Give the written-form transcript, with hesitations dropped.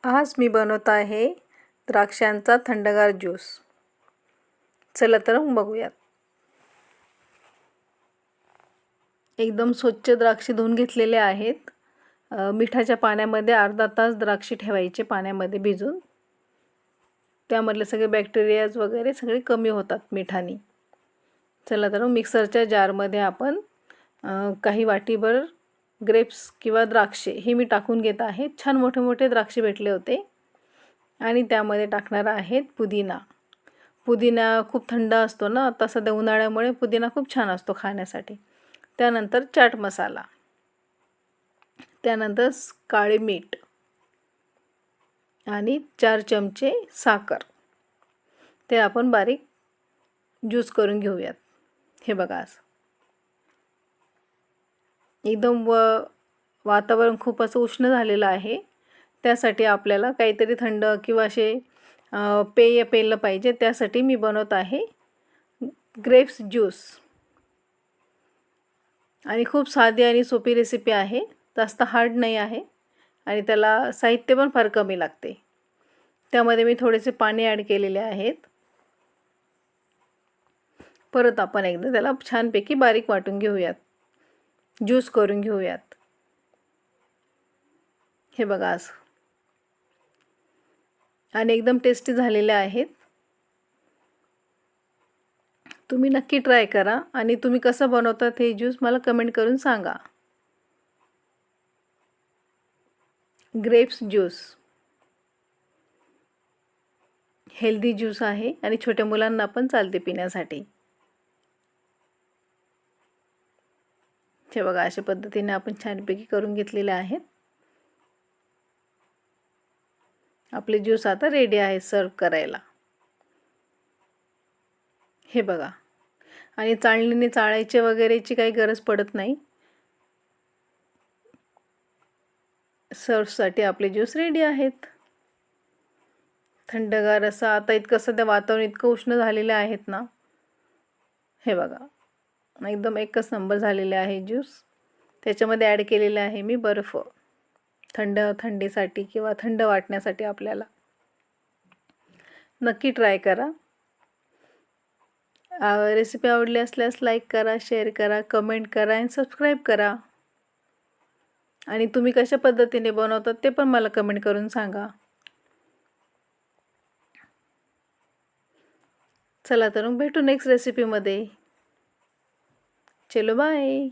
आज मी बनवत आहे द्राक्षांचा थंडगार ज्यूस. चला तर मग बघूयात. एकदम स्वच्छ द्राक्षे धुवून घेतलेले आहेत. मिठाच्या पाण्यामध्ये अर्धा तास द्राक्षे ठेवायचे पाण्यामध्ये भिजून. त्यामधले सगळे बॅक्टेरियाज वगैरे सगळे कमी होतात मिठाने. चला तर मिक्सरच्या जारमध्ये आपण काही वाटीभर ग्रेप्स किंवा द्राक्षे हे मी टाकून घेत आहे. छान मोठे मोठे द्राक्षे भेटले होते आणि त्यामध्ये टाकणार आहेत पुदिना. पुदिना खूप थंड असतो ना, आता सध्या उन्हाळ्यामुळे पुदिना खूप छान असतो खाण्यासाठी. त्यानंतर चाट मसाला, त्यानंतर काळे मीठ आणि 4 चमचे साखर. ते आपण बारीक ज्यूस करून घेऊयात. हे बघा, असं एकदम वातावरण खूप असं उष्ण झालेलं आहे. त्यासाठी आपल्याला काहीतरी थंड किंवा असे पेय प्यायलं पाहिजे. त्यासाठी मी बनवत आहे ग्रेप्स ज्यूस. आणि खूप साधी आणि सोपी रेसिपी आहे, जास्त हार्ड नाही आहे आणि त्याला साहित्य पण फार कमी लागते. त्यामध्ये मी थोडेसे पाणी ॲड केलेले आहेत. परत आपण एकदा त्याला छानपैकी बारीक वाटून घेऊयात, ज्यूस करून घेऊयात. हे बघा असं. आणि एकदम टेस्टी झालेले आहेत. तुम्ही नक्की ट्राय करा आणि तुम्ही कसं बनवतात हे ज्यूस मला कमेंट करून सांगा. ग्रेप्स ज्यूस हेल्दी ज्यूस आहे आणि छोट्या मुलांना पण चालते पिण्यासाठी. हे बघा, अशा पद्धतीने आपण छानपैकी करून घेतलेले आहेत. आपले ज्यूस आता रेडी आहे सर्व करायला. हे बघा, आणि चाळणीने चाळायचे वगैरेची काही गरज पडत नाही. सर्वसाठी आपले ज्यूस रेडी आहेत. थंडगार असं. आता इतकं सध्या वातावरण इतकं उष्ण झालेलं आहेत ना. हे बघा, एकदम एकच नंबर झालेले आहे ज्यूस. त्याच्यामध्ये ॲड केलेले आहे मी बर्फ, थंडीसाठी किंवा थंड वाटण्यासाठी आपल्याला. नक्की ट्राय करा. रेसिपी आवडली असल्यास लाईक करा, शेअर करा, कमेंट करा आणि सबस्क्राईब करा. आणि तुम्ही कशा पद्धतीने बनवतात ते पण मला कमेंट करून सांगा. चला तर मग भेटू नेक्स्ट रेसिपीमध्ये. चलो बाय.